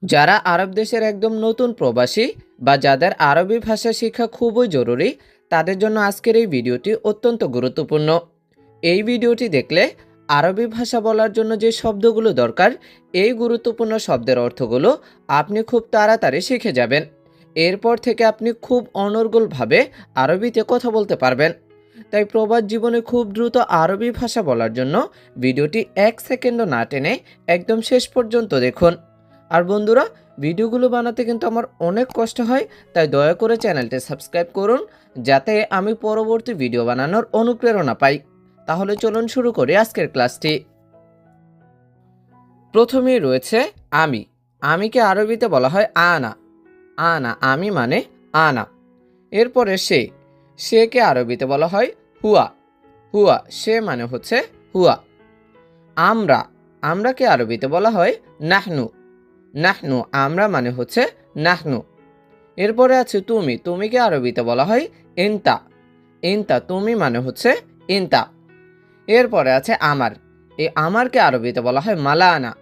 যারা আরব দেশের একদম নতুন প্রবাসী বা যাদের আরবি ভাষা শেখা খুবই জরুরি, তাদের জন্য আজকের এই ভিডিওটি অত্যন্ত গুরুত্বপূর্ণ। এই ভিডিওটি দেখলে আরবি ভাষা বলার জন্য যে শব্দগুলো দরকার, এই গুরুত্বপূর্ণ শব্দের অর্থগুলো আপনি খুব তাড়াতাড়ি শিখে যাবেন। এরপর থেকে আপনি খুব অনর্গলভাবে আরবিতে কথা বলতে পারবেন। তাই প্রবাস জীবনে খুব দ্রুত আরবি ভাষা বলার জন্য ভিডিওটি 1 সেকেন্ডও না টেনে একদম শেষ পর্যন্ত দেখুন। আর বন্ধুরা, ভিডিওগুলো বানাতে কিন্তু আমার অনেক কষ্ট হয়, তাই দয়া করে চ্যানেলটি সাবস্ক্রাইব করুন, যাতে আমি পরবর্তী ভিডিও বানানোর অনুপ্রেরণা পাই। তাহলে চলুন শুরু করি আজকের ক্লাসটি। প্রথমেই রয়েছে আমি। আমিকে আরবিতে বলা হয় আনা। আনা, আমি মানে আনা। এরপরে সে। সেকে আরবিতে বলা হয় হুয়া। হুয়া, সে মানে হচ্ছে হুয়া। আমরা। আমরাকে আরবিতে বলা হয় নাহনু। নাহনু, আমরা মানে হচ্ছে নাহনু। এরপরে আছে তুমি। তুমিকে আরবিতে বলা হয় ইনতা। ইনতা, তুমি মানে হচ্ছে ইনতা। এরপরে আছে আমার। এই আমারকে আরবিতে বলা হয় মালানা।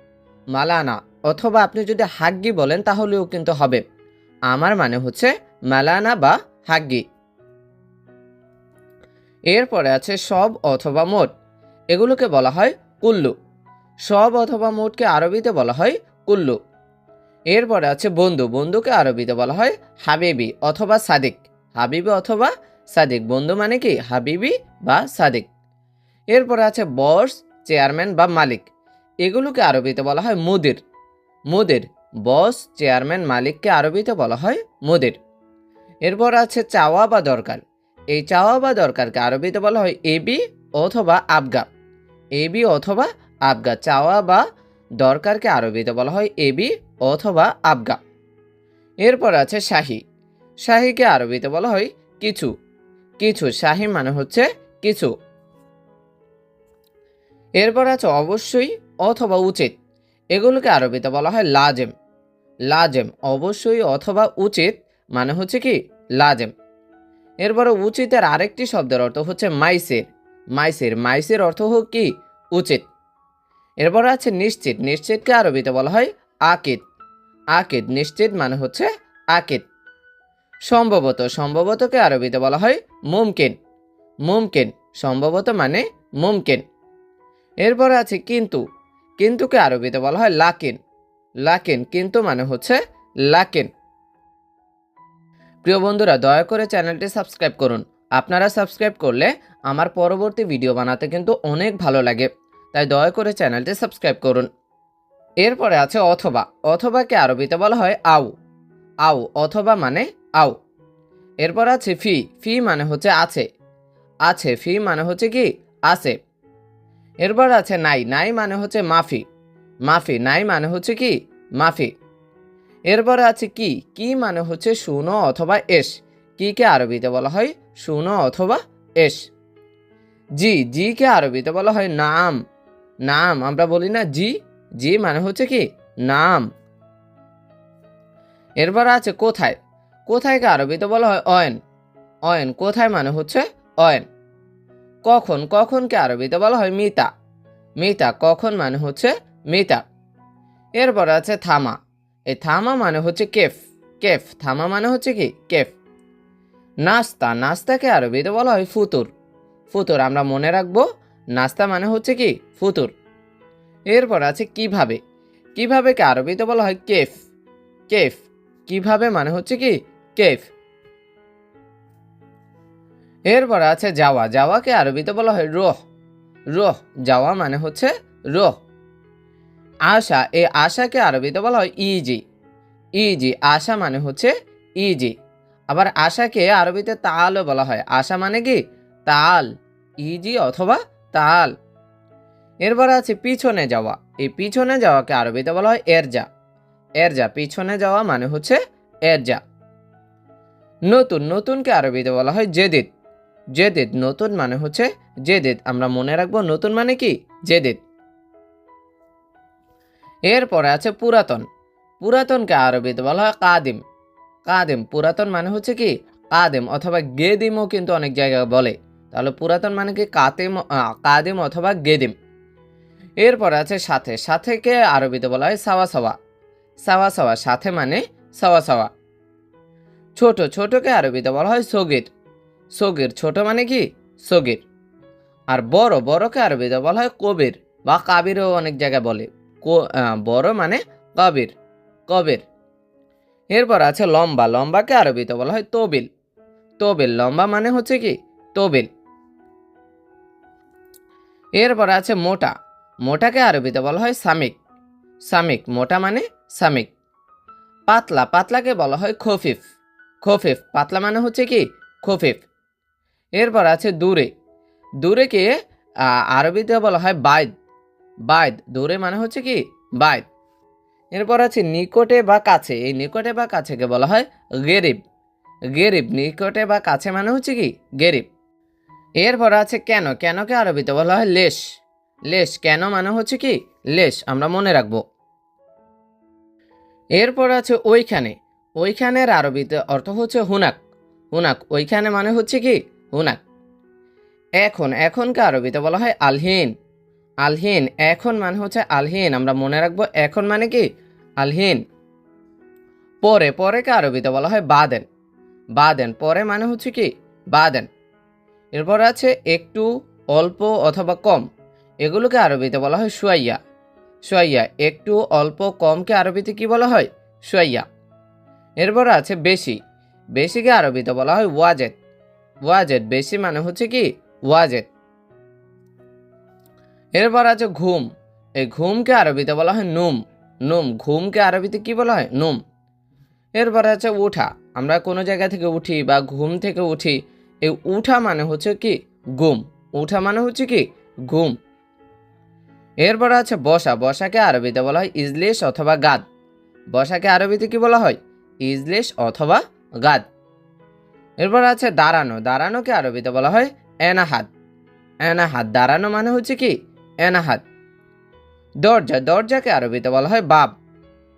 মালানা, অথবা আপনি যদি হাগ্গি বলেন তাহলেও কিন্তু হবে। আমার মানে হচ্ছে মালানা বা হাগ্গি। এরপরে আছে সব অথবা মোট। এগুলোকে বলা হয় কুল্লু। সব অথবা মোটকে আরবিতে বলা হয় কুল্লু। এরপরে আছে বন্ধু। বন্ধুকে আরবিতে বলা হয় হাবিবি অথবা সাদিক। হাবিবি অথবা সাদিক, বন্ধু মানে কি হাবিবি বা সাদিক। এরপরে আছে বস, চেয়ারম্যান বা মালিক। এগুলোকে আরবিতে বলা হয় মুদির। মুদির, বস, চেয়ারম্যান, মালিককে আরবিতে বলা হয় মুদির। এরপর আছে চাওয়া বা দরকার। এই চাওয়া বা দরকারকে আরবিতে বলা হয় এবি অথবা আবগা। এবি অথবা আবগা, চাওয়া বা দরকারকে আরবিতে বলা হয় এবি অথবা আবগা। এরপর আছে শাহী। শাহীকে আরবিতে বলা হয় কিছু। কিছু, শাহী মানে হচ্ছে কিছু। এরপর আছে অবশ্যই অথবা উচিত। এগুলোকে আরবিতে বলা হয় লাজেম। লাজেম, অবশ্যই অথবা উচিত মানে হচ্ছে কি লাজেম। এরপরে উচিতের আরেকটি শব্দের অর্থ হচ্ছে মাইসির। মাইসির, মাইসির অর্থ হোক কি উচিত। এরপর আছে নিশ্চিত। নিশ্চিতকে আরবিতে বলা হয় আকিদ। আকিদ, নিশ্চিত মানে হচ্ছে আকিদ। সম্ভবত। সম্ভবতকে আরবিতে বলা হয় মুমকিন। মুমকিন, সম্ভবত মানে মুমকিন। এরপর আছে কিন্তু। কিন্তুকে আরবিতে বলা হয় লাকিন। লাকিন, কিন্তু মানে হচ্ছে লাকিন। প্রিয় বন্ধুরা, দয়া করে চ্যানেলটি সাবস্ক্রাইব করুন। আপনারা সাবস্ক্রাইব করলে আমার পরবর্তী ভিডিও বানাতে কিন্তু অনেক ভালো লাগে, তাই দয়া করে চ্যানেলটি সাবস্ক্রাইব করুন। এরপরে আছে অথবা। অথবাকে আরবিতে বলা হয় আউ। আউ, অথবা মানে আউ। এরপর আছে ফি। ফি মানে হচ্ছে আছে। আছে, ফি মানে হচ্ছে কি আছে। এরপর আছে নাই। নাই মানে হচ্ছে মাফি। মাফি, নাই মানে হচ্ছে কি মাফি। এরপরে আছে কি। কি মানে হচ্ছে শুনো অথবা এস। কিকে আরবিতে বলা হয় শুনো অথবা এস। জি। জিকে আরবিতে বলা হয় নাম। নাম, আমরা বলি না জি। জি মানে হচ্ছে কি নাম। এরপর আছে কোথায়। কোথায়কে আরবিতে বলা হয় অয়েন। অয়েন, কোথায় মানে হচ্ছে অয়েন। কখন। কখনকে আরবিতে বলা হয় মিতা। মিতা, কখন মানে হচ্ছে মিতা। এরপর আছে থামা। এই থামা মানে হচ্ছে কেফ। কেফ, থামা মানে হচ্ছে কি কেফ। নাস্তা। নাস্তাকে আরবিতে বলা হয় ফুতুর। ফুতুর, আমরা মনে রাখবো নাস্তা মানে হচ্ছে কি ফুতুর। এরপর আছে কিভাবে। কিভাবেকে আরবিতে বলা হয় কেফ। কেফ, কিভাবে মানে হচ্ছে কি কেফ। এরপর আছে যাওয়া। যাওয়াকে আরবিতে বলা হয় রোহ। রোহ, যাওয়া মানে হচ্ছে রোহ। আশা। এই আশাকে আরবিতে বলা হয় ইজি। ইজি, আশা মানে হচ্ছে ইজি। আবার আশাকে আরবিতে তালও বলা হয়। আশা মানে কি তাল। ইজি অথবা তাল। এরপর আছে পিছনে যাওয়া। এই পিছনে যাওয়াকে আরবিতে বলা হয় এরজা। এরজা, পিছনে যাওয়া মানে হচ্ছে এরজা। নতুন। নতুনকে আরবিতে বলা হয় জেদিদ। জেদিদ, নতুন মানে হচ্ছে জেদিদ, আমরা মনে রাখবো নতুন মানে কি জেদিদ। এরপরে আছে পুরাতন। পুরাতনকে আরবিতে বলা হয় কাদিম। কাদিম, পুরাতন মানে হচ্ছে কি কাদিম, অথবা গেদিমও কিন্তু অনেক জায়গায় বলে। তাহলে পুরাতন মানে কি কাদিম অথবা গেদিম। এরপর আছে সাথে। সাথেকে আরবিতে বলা হয় সাওয়া সাওয়া। সাওয়া সাওয়া সাথে মানে সাওয়া সাওয়া। ছোট ছোটকে আরবিতে বলা হয় সগির। সগির ছোট মানে কি সগির। আর বড় বড়কে আরবিতে বলা হয় কবির বা কাবিরও অনেক জায়গায় বলে। বড় মানে কবির, কবির। এরপর আছে লম্বা, লম্বাকে আরবিতে বলা হয় তবিল। তবিল লম্বা মানে হচ্ছে কি তবিল। এরপর আছে মোটা, মোটাকে আরবিতে বলা হয় সামিক। সামিক মোটা মানে সামিক। পাতলা, পাতলাকে বলা হয় খফিফ। খফিফ পাতলা মানে হচ্ছে কি খফিফ। এরপর আছে দূরে, দূরেকে আরবিতে বলা হয় বাইদ। বাইদ দূরে মানে হচ্ছে কি বাইদ। এরপর আছে নিকটে বা কাছে, এই নিকটে বা কাছেকে বলা হয় গেরিব। গেরিব নিকটে বা কাছে মানে হচ্ছে কি গেরিব। এরপর আছে কেন, কেনকে আরবিতে বলা হয় লেশ। লেশ কেন মানে হচ্ছে কি লেশ, আমরা মনে রাখবো। এরপর আছে ওইখানে, ওইখানের আরবিতে অর্থ হচ্ছে হুনাক। হুনাক ওইখানে মানে হচ্ছে কি হুনাক। এখন, এখনকে আরবিতে বলা হয় আলহিন। আলহিন এখন মানে হচ্ছে আলহিন, আমরা মনে রাখবো এখন মানে কি আলহিন। পরে, পরেকে আরবিতে বলা হয় বাদেন। বাদেন পরে মানে হচ্ছে কি বাদেন। এরপর আছে একটু, অল্প অথবা কম, এগুলোকে আরবিতে বলা হয় শুয়াইয়া। শুয়াইয়া একটু, অল্প, কমকে আরবিতে কি বলা হয় শুয়াইয়া। এরপর আছে বেশি, বেশিকে আরবিতে বলা হয় ওয়াজেদ। ওয়াজেদ বেশি মানে হচ্ছে কি ওয়াজেদ। এরপর আছে ঘুম, এই ঘুমকে আরবিতে বলা হয় নুম। নুম ঘুমকে আরবিতে কি বলা হয় নুম। এরপর আছে উঠা, আমরা কোনো জায়গা থেকে উঠি বা ঘুম থেকে উঠি, এই উঠা মানে হচ্ছে কি ঘুম। উঠা মানে হচ্ছে কি ঘুম। এরপর আছে বসা, বসাকে আরবিতে বলা হয় ইজলিশ অথবা গাদ। বসাকে আরবিতে কি বলা হয় ইজলিশ অথবা গাদ। এরপর আছে দাঁড়ানো, দাঁড়ানোকে আরবিতে বলা হয় এনাহাদ। এনাহাদ দাঁড়ানো মানে হচ্ছে কি এনাহাদ। দরজা, দরজাকে আরবিতে বলা হয় বাব।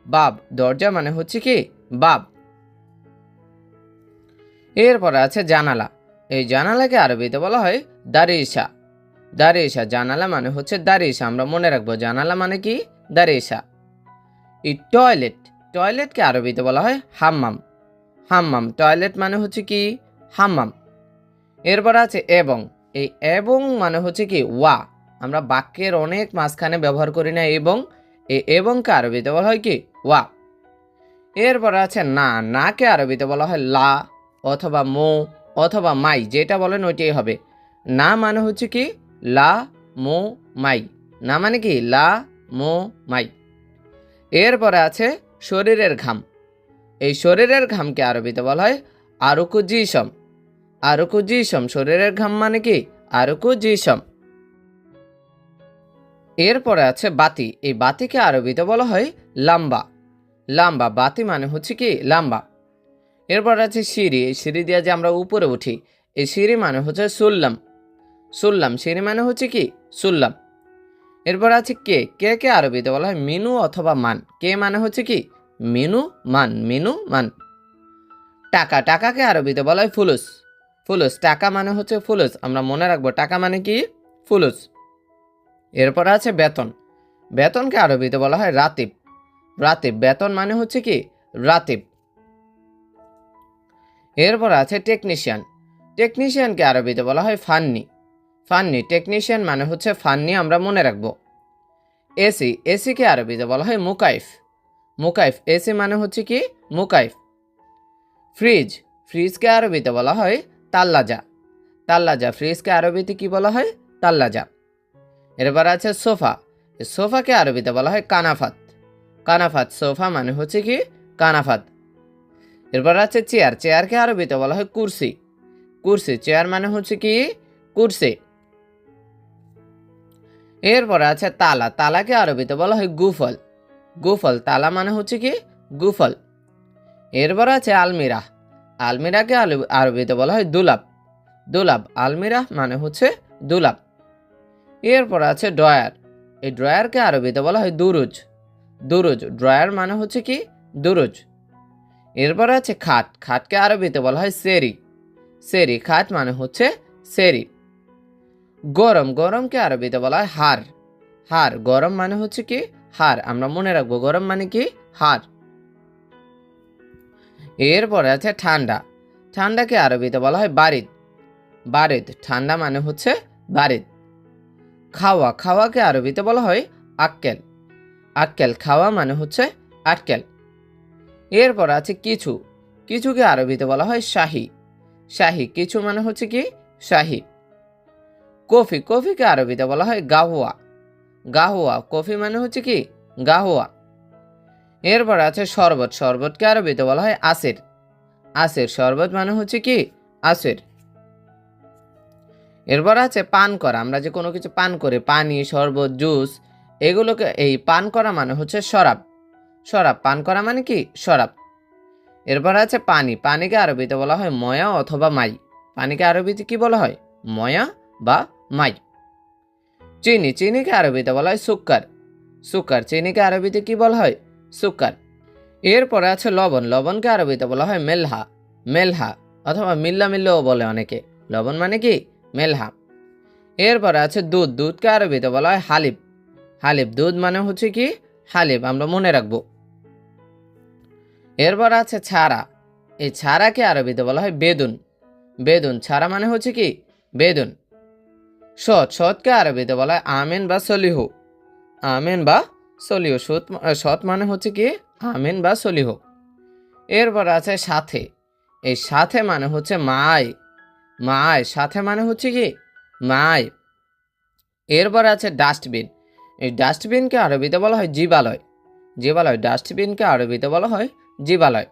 বাব দরজা মানে হচ্ছে কি বাব। এরপর আছে জানালা, এই জানালাকে আরবিতে বলা হয় দারিসা। দারিসা জানালা মানে হচ্ছে দারিসা, আমরা মনে রাখবো জানালা মানে কি দারিসা। এই টয়লেট, টয়লেটকে আরবিতে বলা হয় হাম্মাম। হাম্মাম টয়লেট মানে হচ্ছে কি হাম্মাম। এরপর আছে এবং, এই এবং মানে হচ্ছে কি ওয়া, আমরা বাক্যের অনেক মাঝখানে ব্যবহার করি না এবং, এই এবংকে আরবিতে বলা হয় কি ওয়া। এরপর আছে না, নাকে আরবিতে বলা হয় লা অথবা মো অথবা মাই, যেটা বলেন ওইটাই হবে। না মানে হচ্ছে কি লা মো মাই, না মানে কি লা মো মাই। এরপরে আছে শরীরের ঘাম, এই শরীরের ঘামকে আরবিতে বলা হয় আরুকু জিসম। আরুকু জিসম শরীরের ঘাম মানে কি আরুকু জিসম। এরপরে আছে বাতি, এই বাতিকে আরবিতে বলা হয় লাম্বা। লাম্বা বাতি মানে হচ্ছে কি লাম্বা। এরপর আছে সিঁড়ি, এই সিঁড়ি দিয়ে যে আমরা উপরে উঠি, এই সিঁড়ি মানে হচ্ছে সুল্লাম। সুল্লাম সিঁড়ি মানে হচ্ছে কি সুল্লাম। এরপর আছে কে, কে কে আরবিতে বলা হয় মিনু অথবা মান। কে মানে হচ্ছে কি মিনু, মান মিনু মান। টাকা, টাকাকে আরবিতে বলা হয় ফুলুস। ফুলুস টাকা মানে হচ্ছে ফুলুস, আমরা মনে রাখবো টাকা মানে কি ফুলুস। এরপর আছে বেতন, বেতনকে আরবিতে বলা হয় রাতিব। রাতিব বেতন মানে হচ্ছে কি রাতিব। এরপর আছে টেকনিশিয়ান, টেকনিশিয়ানকে আরবিতে বলা হয় ফান্নি। ফান্নি টেকনিশিয়ান মানে হচ্ছে ফান্নি, আমরা মনে রাখবো। এসি, এসিকে আরবিতে বলা হয় মুকাইফ। মুকাইফ এসি মানে হচ্ছে কি মুকাইফ। ফ্রিজ, ফ্রিজকে আরবিতে বলা হয় তাল্লাজা। তাল্লাজা ফ্রিজকে আরবিতে কি বলা হয় তাল্লাজা। এরপর আছে সোফা, সোফাকে আরবিতে বলা হয় কানাফাত। কানাফাত সোফা মানে হচ্ছে কি কানাফাত। এরপর আছে চেয়ার, চেয়ারকে আরবিতে বলা হয় কুরসি। কুরসি চেয়ার মানে হচ্ছে কি কুরসি। এরপর আছে তালা, তালাকে আরবিতে বলা হয় গুফল। গুফল তালা মানে হচ্ছে কি গুফল। এরপর আছে আলমিরা, আলমিরাকে আরবিতে বলা হয় দুলাব। দুলাব আলমিরা মানে হচ্ছে দুলাব। এরপর আছে ড্রয়ার, এই ড্রয়ারকে আরবিতে বলা হয় দুরুজ। দুরুজ ড্রয়ার মানে হচ্ছে কি দুরুজ। এরপর আছে খাট, খাটকে আরবিতে বলা হয় সেরি। সেরি খাট মানে হচ্ছে সেরি। গরম, গরমকে আরবিতে বলা হয় হার। হার গরম মানে হচ্ছে কি হার, আমরা মনে রাখবো গরম মানে কি হার। এরপরে আছে ঠান্ডা। ঠান্ডাকে আরবিতে বলা হয় বারিদ। বারিদ, ঠান্ডা মানে হচ্ছে বারিদ। খাওয়া, খাওয়াকে আরবিতে বলা হয় আক্কেল। আক্কেল, খাওয়া মানে হচ্ছে আটকেল। এরপর আছে কিছু। কিছুকে আরবিতে বলা হয় শাহি। শাহি, কিছু মানে হচ্ছে কি শাহি। কফি, কফিকে আরবিতে বলা হয় গাহুয়া। গাহুয়া, কফি মানে হচ্ছে কি গাহুয়া। এরপর আছে শরবত। শরবতকে আরবিতে বলা হয় আসির। আসির, শরবত মানে হচ্ছে কি আসির। এরপর আছে পান করা। আমরা যে কোনো কিছু পান করি, পানি, শরবত, জুস, এগুলোকে এই পান করা মানে হচ্ছে শরাব। শরাব, পান করা মানে কি শরাব। এরপর আছে পানি। পানিকে আরবিতে বলা হয় ময়া অথবা মাই। পানিকে আরবিতে কি বলা হয় ময়া বা মাই। চিনি, চিনিকে আরবিতে বলা হয় সুক্কার। সুক্কার, চিনিকে আরবিতে কি বলা হয় সুক্কার। এরপরে আছে লবণ। লবণকে আরবিতে বলা হয় মেলহা। মেলহা অথবা মিল্লা মিল্লাও বলে অনেকে। লবণ মানে কি মেলহা। এরপরে আছে দুধ। দুধকে আরবিতে বলা হয় হালিব। হালিব, দুধ মানে হচ্ছে কি হালিব, আমরা মনে রাখবো। এরপর আছে ছাড়া। এই ছাড়াকে আরবিতে বলা হয় বেদুন। বেদুন, ছাড়া মানে হচ্ছে কি বেদুন। সৎ, সৎকে আরবিতে বলা হয় আমেন বা সলিহ। আমেন বা সলিহ, সৎ মানে হচ্ছে কি আমেন বা সলিহ। এরপর আছে সাথে। এই সাথে মানে হচ্ছে মায়। মায়, সাথে মানে হচ্ছে কি মায়। এরপর আছে ডাস্টবিন। এই ডাস্টবিনকে আরবিতে বলা হয় জীবালয়। জীবালয়, ডাস্টবিনকে আরবিতে বলা হয় জীবালয়।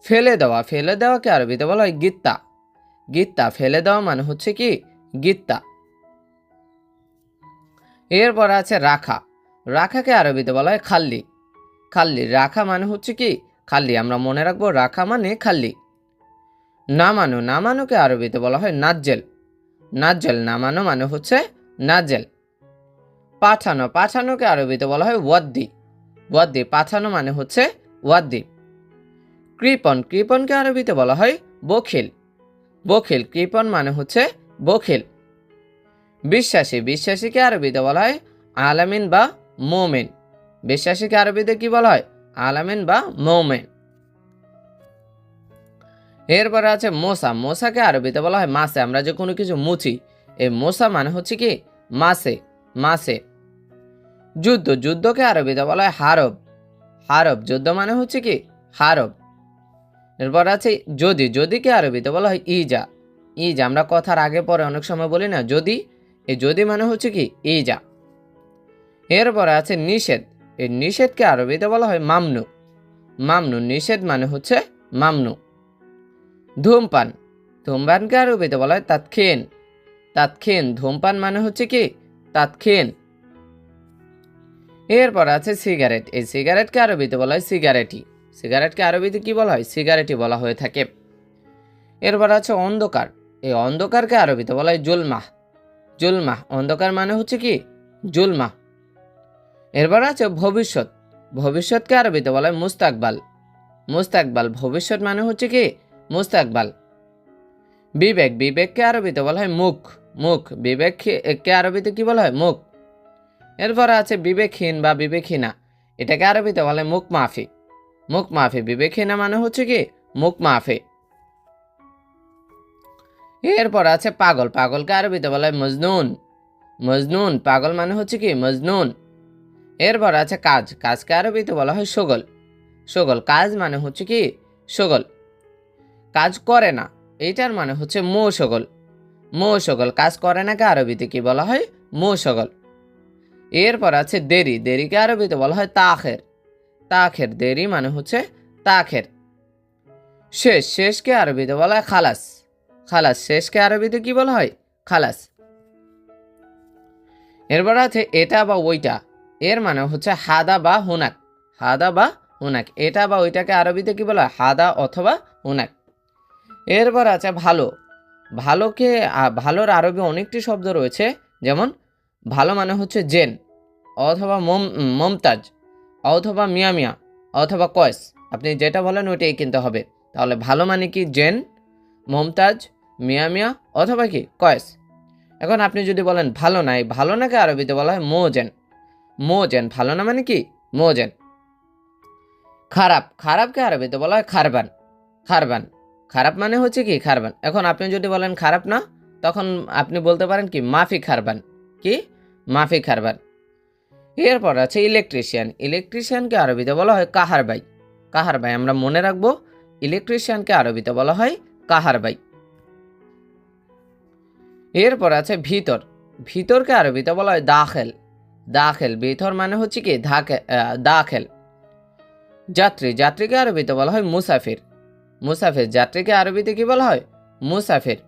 ফেলে দেওয়া। ফেলে দেওয়াকে আরবিতে বলা হয় গিত্তা। গিত্তা, ফেলে দেওয়া মানে হচ্ছে কি গিত্তা। এরপর আছে রাখা। রাখাকে আরবিতে বলা হয় খাল্লি। খাল্লি, রাখা মানে হচ্ছে কি খাল্লি, আমরা মনে রাখবো রাখা মানে খাল্লি। নামানো। নামানোকে আরবিতে বলা হয় নাজ্জেল। নাজ্জেল, নামানো মানে হচ্ছে নাজ্জেল। পাঠানো। পাঠানোকে আরবিতে বলা হয় ওয়াদ্দি। ওয়াদ্দি, পাঠানো মানে হচ্ছে ওয়াদ্দি। কৃপণ। কৃপণকে আরবিতে বলা হয় বখিল। বখিল, কৃপণ মানে হচ্ছে বখিল। বিশ্বাসী। বিশ্বাসীকে আরবিতে বলা হয় আলামিন বা মোমেন। বিশ্বাসীকে আরবিতে কি বলা হয় আলামিন বা মোমেন। এরপরে আছে মোসা। মোসাকে আরবিতে বলা হয় মাসে। আমরা যে কোনো কিছু মুছি, এই মোসা মানে হচ্ছে কি মাসে, মাসে। যুদ্ধ। যুদ্ধকে আরবিতে বলা হয় হারব। হারব, যুদ্ধ মানে হচ্ছে কি হারব। এরপর আছে যদি। যদিকে আরবিতে বলা হয় ইজা। ইজা, আমরা কথার আগে পরে অনেক সময় বলি না যদি, এই যদি মানে হচ্ছে কি ইজা। এরপরে আছে নিষেধ। এই নিষেধকে আরবিতে বলা হয় মামনু। মামনু, নিষেধ মানে হচ্ছে মামনু। ধূমপান। ধূমপানকে আরবিতে বলা হয় তাৎক্ষীন। তাৎক্ষীন, ধূমপান মানে হচ্ছে কি তাৎক্ষীন। এরপর আছে সিগারেট। এই সিগারেটকে আরবিতে বলা হয় সিগারেটি। সিগারেটকে আরবিতে কি বলা হয় সিগারেটি বলা হয়ে থাকে। এরপর আছে অন্ধকার। এই অন্ধকারকে আরবিতে বলা হয় জুলমাহ। জুলমাহ, অন্ধকার মানে হচ্ছে কি জুলমাহ। এরপর আছে ভবিষ্যৎ। ভবিষ্যৎকে আরবিতে বলা হয় মুস্তাকবাল। মুস্তাকবাল, ভবিষ্যৎ মানে হচ্ছে কি মুস্তাকবাল। বিবেক। বিবেককে আরবিতে বলা হয় মুখ। মুখ, বিবেককে আরবিতে কি বলা হয় মুখ। এরপর আছে বিবেকহীন বা বিবেকহীনা। এটাকে আরবিতে বলা হয় মুখ মাফি। মুখ মাফি, বিবেকহীনা মানে হচ্ছে কি মুখ মাফি। এরপর আছে পাগল। পাগলকে আরবিতে বলা হয় মজনুন। মজনুন, পাগল মানে হচ্ছে কি মজনুন। এরপর আছে কাজ। কাজকে আরবিতে বলা হয় শগল। শগল, কাজ মানে হচ্ছে কি শগল। কাজ করে না, এইটার মানে হচ্ছে মো শগল। মো শগল, কাজ করে না কে আরবিতে কি বলা হয় মো শগল। এরপর আছে দেরি। দেরিকে আরবিতে বলা হয় তাখের। তাখের, দেরি মানে হচ্ছে তাখের। শেষ। শেষকে আরবিতে বলা হয় খালাস। খালাস, শেষকে আরবিতে কি বলা হয় খালাস। এরপর আছে এটা বা ওইটা। এর মানে হচ্ছে হাদা বা হুনাক। হাদা বা হুনাক, এটা বা ওইটাকে আরবিতে কি বলা হয় হাদা অথবা হুনাক। এরপর আছে ভালো। ভালোকে ভালোর আরবি অনেকটি শব্দ রয়েছে, যেমন ভালো মানে হচ্ছে জেন অথবা মমতাজ অথবা মিয়া মিয়া অথবা কয়েস। আপনি যেটা বলেন ওইটাই কিনতে হবে। তাহলে ভালো মানে কি জেন, মমতাজ, মিয়া মিয়া অথবা কি কয়েস। এখন আপনি যদি বলেন ভালো নাই, ভালো নাকে আরবিতে বলা হয় মোজেন। মোজেন, ভালো না মানে কি মোজেন। খারাপ, খারাপকে আরবিতে বলা হয় খারবান। খারবান, খারাপ মানে হচ্ছে কি খারবান। এখন আপনি যদি বলেন খারাপ না, তখন আপনি বলতে পারেন কি মাফি খারবান। কি? মাফি খারবান। এরপর আছে ইলেকট্রিশিয়ান। ইলেকট্রিশিয়ানকে আরবিতে বলা হয় কাহারবাই। কাহারবাই আমরা মনে রাখবো, ইলেকট্রিশিয়ানকে আরবিতে বলা হয় কাহারবাই। এরপর আছে ভিতর। ভিতরকে আরবিতে বলা হয় দাখেল। দাখেল, ভিতর মানে হচ্ছে কি দাখেল। যাত্রী, যাত্রীকে আরবিতে বলা হয় মুসাফির। মুসাফির, যাত্রীকে আরবিতে কি বলা হয়? মুসাফির।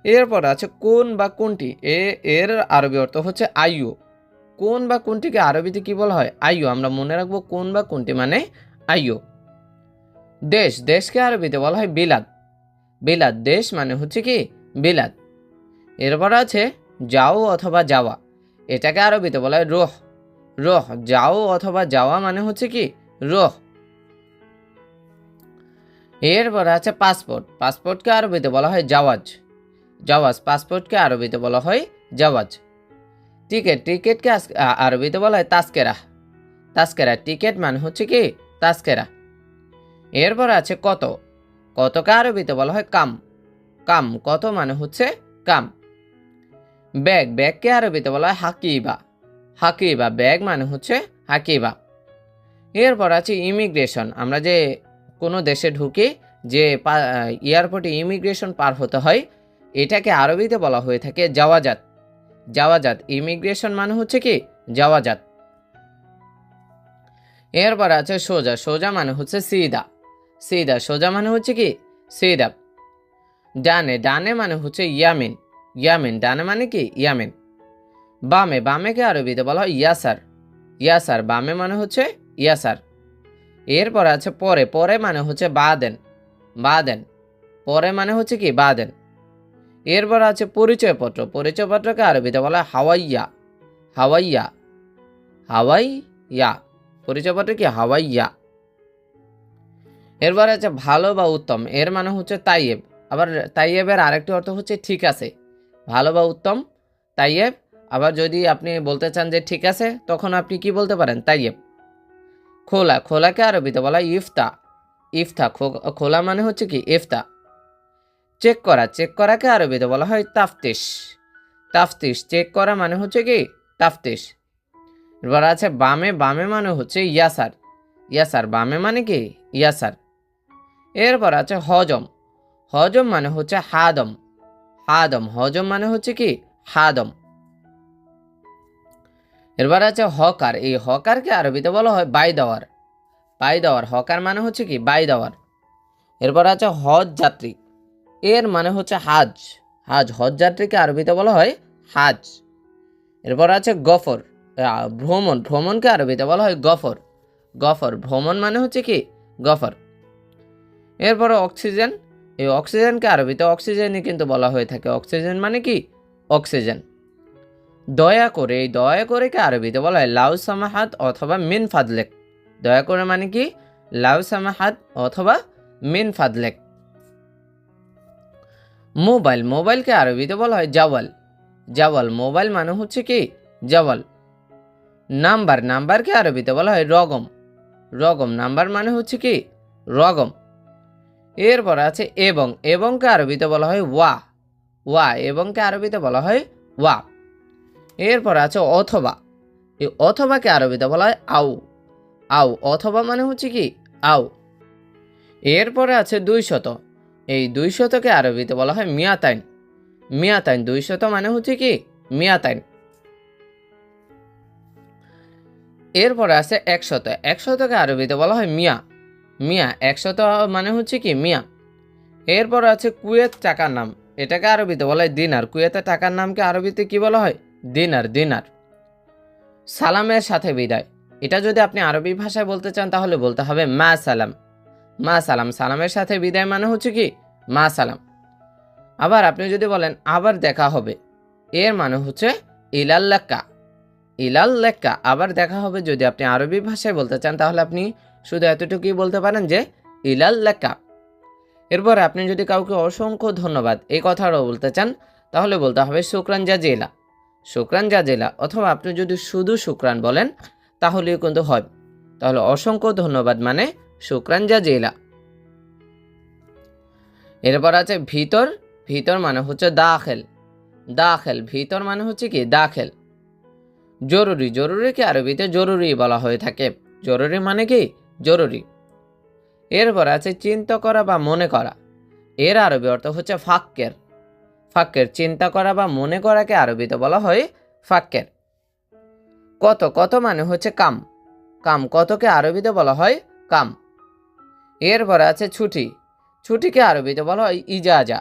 এরপর আছে কোন বা কোনটি। এর আরবি অর্থ হচ্ছে আইয়ু। কোন বা কোনটিকে আরবিতে কি বলা হয়? আইয়ু। আমরা মনে রাখবো কোন বা কোনটি মানে আইয়ু। দেশ, দেশকে আরবিতে বলা হয় বিলাদ। বিলাদ, দেশ মানে হচ্ছে কি বিলাদ। এরপর আছে যাও অথবা যাওয়া। এটাকে আরবিতে বলা হয় রোহ। রোহ, যাও অথবা যাওয়া মানে হচ্ছে কি রোহ। এরপর আছে পাসপোর্ট। পাসপোর্টকে আরবিতে বলা হয় জাওয়াজ। জাওয়াজ, পাসপোর্টকে আরবিতে বলা হয় জাওয়াজ। টিকিট, টিকিটকে আরবিতে বলা হয় তাস্কেরা। তাস্কেরা, টিকিট মানে হচ্ছে কি তাস্কেরা। এরপর আছে কত। কতকে আরবিতে বলা হয় কাম। কাম, কত মানে হচ্ছে কাম। ব্যাগ, ব্যাগকে আরবিতে বলা হয় হাকিবা। হাকিবা, ব্যাগ মানে হচ্ছে হাকিবা। এরপর আছে ইমিগ্রেশন। আমরা যে কোনো দেশে ঢুকি, যে এয়ারপোর্টে ইমিগ্রেশন পার হতে হয়, এটাকে আরবিতে বলা হয়ে থাকে জাওয়াজাত। জাওয়াজাত, ইমিগ্রেশন মানে হচ্ছে কি জাওয়াজাত। এরপর আছে সোজা। সোজা মানে হচ্ছে সিদা। সিদা, সোজা মানে হচ্ছে কি সিদা। ডানে, ডানে মানে হচ্ছে ইয়ামিন। ইয়ামিন, ডানে মানে কি ইয়ামিন। বামে, বামেকে আরবিতে বলা হয় ইয়াসার। ইয়াসার, বামে মানে হচ্ছে ইয়াসার। এরপর আছে পরে। পরে মানে হচ্ছে বাদেন। বাদেন, পরে মানে হচ্ছে কি বাদেন। এরপর আছে পরিচয়পত্র। পরিচয়পত্রকে আরবিতে বলা হয় হাওয়াইয়া। হাওয়াইয়া, হাওয়াইয়া, পরিচয়পত্র কি হাওয়াইয়া। এরপর আছে ভালো বা উত্তম। এর মানে হচ্ছে তাইয়েব। আবার তাইয়েবের আরেকটি অর্থ হচ্ছে ঠিক আছে। ভালো বা উত্তম তাইয়েব। আবার যদি আপনি বলতে চান যে ঠিক আছে, তখন আপনি কি বলতে পারেন? তাইয়েব। খোলা, খোলাকে আরবিতে বলা হয় ইফতা। ইফতা, খোলা মানে হচ্ছে কি ইফতা। চেক করা, চেক করাকে আরবিতে বলা হয় তাফতিশ। তাফতিশ, চেক করা মানে হচ্ছে কি তাফতিশ। এবার আছে বামে। বামে মানে হচ্ছে ইয়াসার। ইয়াসার, বামে মানে কি ইয়াসার। এরপর আছে হজম। হজম মানে হচ্ছে হাদম। হাদম, হজম মানে হচ্ছে কি হাদম। এরপর আছে হকার। এই হকারকে আরবিতে বলা হয় বাইদাওয়ার। বাইদাওয়ার, হকার মানে হচ্ছে কি বাইদাওয়ার। এরপর আছে হজ যাত্রী। এর মানে হচ্ছে হাজ। হাজ, হজ যাত্রীকে আরবিতে বলা হয় হাজ। এরপর আছে গফর। ভ্রমণ, ভ্রমণকে আরবিতে বলা হয় গফর। গফর, ভ্রমণ মানে হচ্ছে কি গফর। এরপরে অক্সিজেন। এই অক্সিজেনকে আরবিতে অক্সিজেনই কিন্তু বলা হয়ে থাকে। অক্সিজেন মানে কি অক্সিজেন। দয়া করে, এই দয়া করেকে আরবিতে বলা হয় লাউ সামাহাত অথবা মিন ফাদলেক। দয়া করে মানে কি লাউ সামাহাত অথবা মিন ফাদলেক। মোবাইল, মোবাইলকে আরবিতে বলা হয় জাওয়াল। জাওয়াল, মোবাইল মানে হচ্ছে কি জাওয়াল। নাম্বার, নাম্বারকে আরবিতে বলা হয় রগম। রগম, নাম্বার মানে হচ্ছে কি রগম। এরপর আছে এবং। এবংকে আরবিতে বলা হয় ওয়া। ওয়া, এবংকে আরবিতে বলা হয় ওয়া। এরপর আছে অথবা। এই অথবাকে আরবিতে বলা হয় আউ। আউ, অথবা মানে হচ্ছে কি আউ। এরপরে আছে 200। এই 200কে আরবিতে বলা হয় মিয়াতাইন। মিয়াতাইন, 200 মানে হচ্ছে কি মিয়াতাইন। এরপরে আছে 100। 100কে আরবিতে বলা হয় মিয়া। মিয়া, 100 মানে হচ্ছে কি মিয়া। এরপর আছে কুয়েত টাকার নাম। এটাকে আরবিতে বলা হয় দিনার। কুয়েতের টাকার নামকে আরবিতে কি বলা হয়? দিনার। দিনার। সালামের সাথে বিদায়। এটা যদি আপনি আরবি ভাষায় বলতে চান, তাহলে বলতে হবে মা সালাম। মা সালাম, সালামের সাথে বিদায় মানে হচ্ছে কি মা সালাম। আবার আপনি যদি বলেন আবার দেখা হবে, এর মানে হচ্ছে ইলাল্লাক্কা। ইলাল্লাক্কা, আবার দেখা হবে। যদি আপনি আরবি ভাষায় বলতে চান, তাহলে আপনি শুধু এতটুকুই বলতে পারেন যে ইলাল্লাক্কা। এরপর আপনি যদি কাউকে অসংখ্য ধন্যবাদ এই কথাটাও বলতে চান, তাহলে বলতে হবে শুকরান জাজিলা। শুকরান জাজিলা। অথবা আপনি যদি শুধু শুকরান বলেন, তাহলেও কিন্তু হয়। তাহলে অসংখ্য ধন্যবাদ মানে শুকরান জাজিলা। এরপর আছে ভিতর, ভিতর মানে হচ্ছে দাখিল, দাখিল ভিতর মানে হচ্ছে কি দাখিল। জরুরি, জরুরিকে আরবিতে জরুরি বলা হয়ে থাকে, জরুরি মানে কি জরুরি। এরপর আছে চিন্তা করা বা মনে করা, এর আরবি অর্থ হচ্ছে ফাক্কের, ফাক্কের চিন্তা করা বা মনে করাকে আরবিতে বলা হয় ফাক্কের। কত, কত মানে হচ্ছে কাম, কাম কতকে আরবিতে বলা হয় কাম। এরপর আছে ছুটি, ছুটিকে আরবিতে বলা হয় ইজাজা,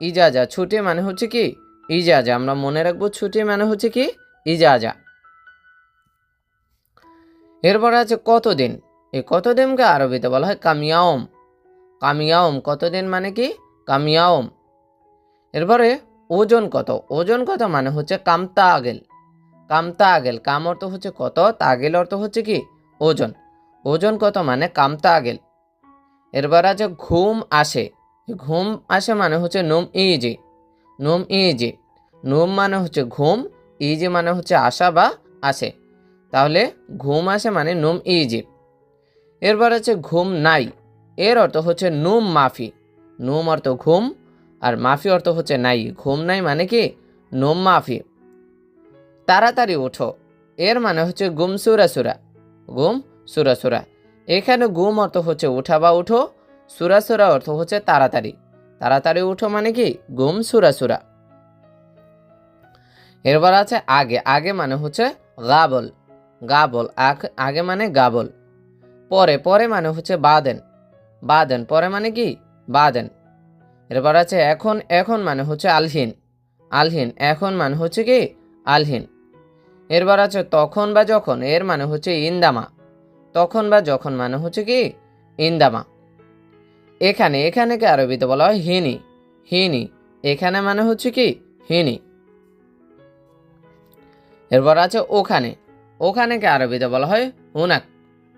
ইজাজা ছুটি মানে হচ্ছে কি ইজাজা, আমরা মনে রাখবো ছুটি মানে হচ্ছে কি ইজাজা। এরপর আছে কতদিন, এই কতদিনকে আরবিতে বলা হয় কামিয়াওম, কামিয়াওম কতদিন মানে কি কামিয়াওম। এরপরে ওজন কত, ওজন কত মানে হচ্ছে কামতা আগেল, কামতা আগেল, কাম অর্থ হচ্ছে কত, তাগেল অর্থ হচ্ছে কি ওজন, ওজন কত মানে কামতা আগেল। এরপর আছে ঘুম আসে, ঘুম আসে মানে হচ্ছে num easy, num easy, num মানে হচ্ছে ঘুম, ইজি মানে হচ্ছে আসা বা আসে, তাহলে ঘুম আসে মানে নুম ইজি। এরপর আছে ঘুম নাই, এর অর্থ হচ্ছে নুম মাফি, নুম অর্থ ঘুম আর মাফি অর্থ হচ্ছে নাই, ঘুম নাই মানে কি নুম মাফি। তাড়াতাড়ি ওঠো, এর মানে হচ্ছে গুম সুরা সুরা, গুম সুরা সুরা। এখানে গুম অর্থ হচ্ছে উঠা বা উঠো, সুরা সুরা অর্থ হচ্ছে তাড়াতাড়ি, তাড়াতাড়ি উঠো মানে কি গুম সুরা সুরা। এরপর আছে আগে, আগে মানে হচ্ছে গাবল, গাবল আগে মানে গাবল। পরে, পরে মানে হচ্ছে বাদেন, বাদেন পরে মানে কি বাদেন। এরপর আছে এখন, এখন মানে হচ্ছে আলহিন, আলহিন এখন মানে হচ্ছে কি আলহিন। এরপর আছে তখন বা যখন, এর মানে হচ্ছে ইন্দামা, তখন বা যখন মানে হচ্ছে কি ইন্দামা। এখানে, এখানেকে আরবিতে বলা হয় হিনি, হিনি এখানে মানে হচ্ছে কি হিনি। এরপর আছে ওখানে, ওখানেকে আরবিতে বলা হয় হুনাক,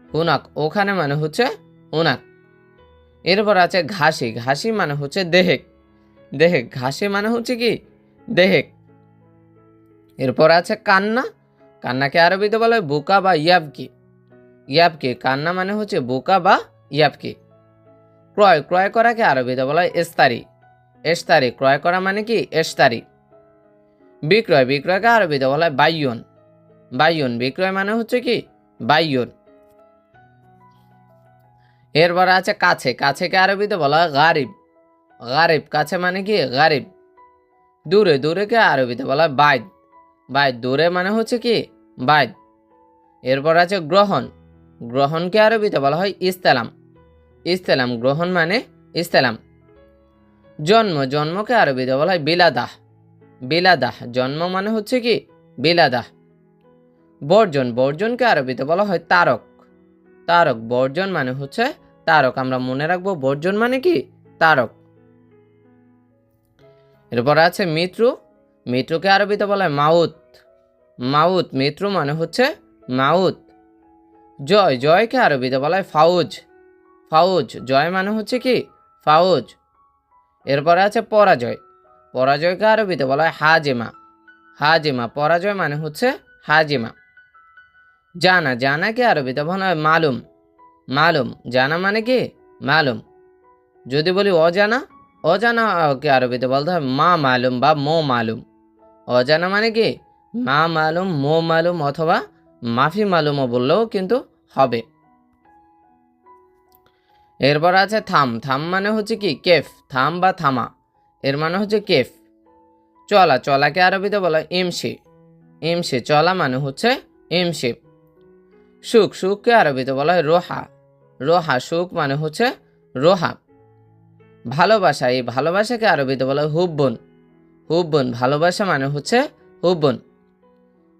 হুনাক ওখানে মানে হচ্ছে হুনাক। এরপর আছে ঘাসি, ঘাসি মানে হচ্ছে দেহেক, দেহেক ঘাসি মানে হচ্ছে কি দেহেক। এরপর আছে কান্না, কান্নাকে আরবিতে বলা হয় বুকা বা ইয়াবকি, ইয়াবকি কান্না মানে হচ্ছে বুকা বা ইয়াবকি। ক্রয়, ক্রয় করাকে আরবিতে বলা হয় এস্তারি, এস্তারি ক্রয় করা মানে কি এস্তারি। বিক্রয়, বিক্রয়কে আরবিতে বলা হয় বাইয়ন, বাইয়ন বিক্রয় মানে হচ্ছে কি বাইয়ন। এরপর আছে কাছে, কাছেকে আরবিতে বলা হয় গারিব, গারিব কাছে মানে কি গারিব। দূরে, দূরেকে আরবিতে বলা হয় বাইদ, বাইদ দূরে মানে হচ্ছে কি বাইদ। এরপর আছে গ্রহণ, গ্রহণকে আরবিতে বলা হয় ইস্তেলাম, ইস্তেলাম গ্রহণ মানে ইস্তেলাম। জন্ম, জন্মকে আরবিতে বলা হয় বিলাদাহ, বিলাদাহ জন্ম মানে হচ্ছে কি বিলাদাহ। বর্জন, বর্জনকে আরবিতে বলা হয় তারক, তারক বর্জন মানে হচ্ছে তারক, আমরা মনে রাখবো বর্জন মানে কি তারক। এরপর আছে মৃত্যু, মৃত্যুকে আরবিতে বলা হয় মাউত, মাউত মৃত্যু মানে হচ্ছে মাউত। জয়, জয়কে আরবিতে বলা হয় ফাউজ, ফাউজ জয় মানে হচ্ছে কি ফাউজ। এরপরে আছে পরাজয়, পরাজয়কে আরবিতে বলা হয় হাজেমা, হাজেমা পরাজয় মানে হচ্ছে হাজেমা। জানা, জানাকে আরবিতে বলা হয় মালুম, মালুম জানা মানে কি মালুম। যদি বলি অজানা, অজানাকে আরবিতে বলতে হয় মা মালুম বা মো মালুম, অজানা মানে কি মা মালুম মো মালুম অথবা মাফি মালুমও বললেও কিন্তু হবে। এরপর আছে থাম, থাম মানে হচ্ছে কি কেফ, থাম বা থামা এর মানে হচ্ছে কেফ। চলা, চলাকে আরবিতে বলা হয় ইমশি, ইমশি চলা মানে হচ্ছে ইমশি। সুখ, সুখকে আরবিতে বলা হয় রোহা, রোহা সুখ মানে হচ্ছে রোহা। ভালোবাসা, এই ভালোবাসাকে আরবিতে বলা হয় হুব্বন, হুব্বন ভালোবাসা মানে হচ্ছে হুব্বন।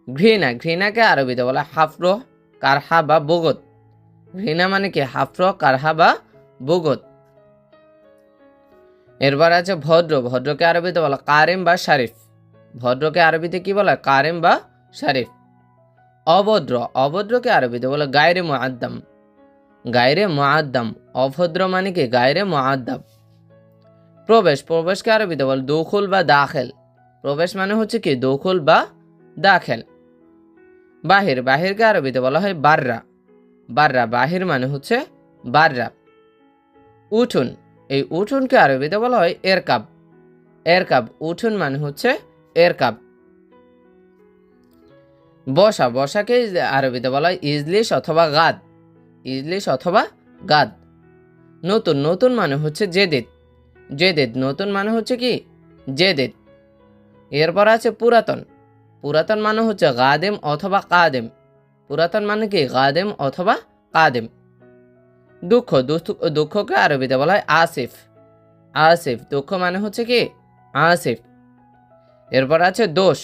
ঘৃণা, ঘৃণাকে আরবিতে বলা হয় হাফরো কারহা বা বগত, ঘৃণা মানে কি হাফরো কারহা বা বগত। এরপর আছে ভদ্র, ভদ্রকে আরবিতে বলা কারিম বা শারিফ, ভদ্রকে আরবিতে কি বলা কারিম বা শারিফ। অভদ্র, অভদ্রকে আরবিতে বলা গায়রে মুআদ্দাম, গায়রে মুআদ্দাম অভদ্র মানে কি গায়রে মুআদ্দাম। প্রবেশ, প্রবেশকে আরবিতে বল দুখুল বা দাখেল, প্রবেশ মানে হচ্ছে কি দুখুল বা দাখেল। বাহির, বাহিরকে আরবিতে বলা হয় বাররা, বাররা, বাহির মানে হচ্ছে বাররা। উঠুন, এই উঠুনকে আরবিতে বলা হয় এরকাব। এরকাব, উঠুন মানে হচ্ছে এরকাব। বসা, বসাকে আরবিতে বলা হয় ইজলিস অথবা গাদ। ইজলিস অথবা গাদ। নতুন, নতুন মানে হচ্ছে জেদিদ। জেদিদ, নতুন মানে হচ্ছে কি জেদিদ। এরপর আছে পুরাতন। পুরাতন মানে হচ্ছে গাদেম অথবা কাদেম। পুরাতন মানে কি গাদেম অথবা কাদেম। দুঃখ, দুঃখকে আরবিতে বলা হয় আসিফ। আসিফ, দুঃখ মানে হচ্ছে কি আসিফ। এরপর আছে দোষ।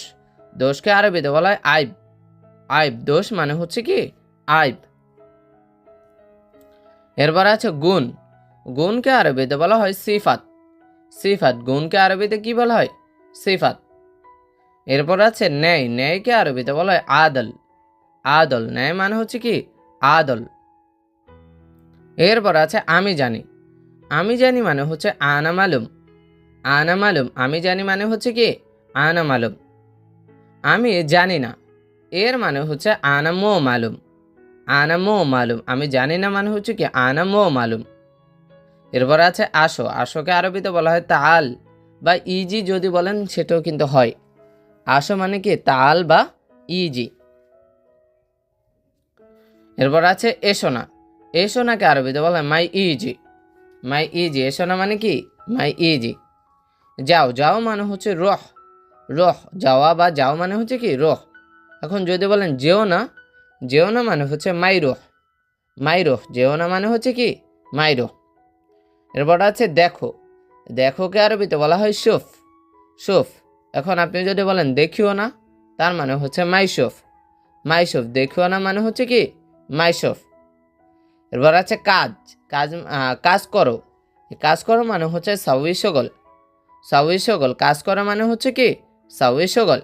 দোষকে আরবিতে বলা হয় আইব। আইব, দোষ মানে হচ্ছে কি আইব। এরপর আছে গুণ। গুণকে আরবিতে বলা হয় সিফাত। সিফাত, গুণকে আরবিতে কি বলা হয় সিফাত। এরপর আছে ন্যায়। ন্যায়কে আরবিতে বলা হয় আদল। আদল, ন্যায় মানে হচ্ছে কি আদল। এরপর আছে আমি জানি। আমি জানি মানে হচ্ছে আনা মালুম। আনা মালুম, আমি জানি মানে হচ্ছে কি আনা মালুম। আমি জানি না, এর মানে হচ্ছে আনা মো মালুম। আনা মো মালুম, আমি জানি না মানে হচ্ছে কি আনা মো মালুম। এরপর আছে আসো। আসোকে আরবিতে বলা হয় তাল বা ইজি, যদি বলেন সেটাও কিন্তু হয়। আসো মানে কি তাল বা ইজি। এরপর আছে এসো না। এসো নাকে আরবিতে বলা হয় মাই ইজি। মাই ইজি, এসো না মানে কি মাই ইজি। যাও, যাও মানে হচ্ছে রহ। রহ, যাওয়া বা যাও মানে হচ্ছে কি রহ। এখন যদি বলেন যেও না, যেও না মানে হচ্ছে মাই রহ। মাই রহ, যেও না মানে হচ্ছে কি মাই রহ। এরপর আছে দেখো। দেখোকে আরবিতে বলা হয় শুফ। শুফ, এখন আপনি যদি বলেন দেখিও না, তার মানে হচ্ছে মাইশুফ। মাইশুফ, দেখিও না মানে হচ্ছে কি মাইশুফ। এরপর আছে কাজ। কাজ, কাজ করো। কাজ করো মানে হচ্ছে সাউই শগল। সাউই শগল, কাজ করা মানে হচ্ছে কি সাউই শগল।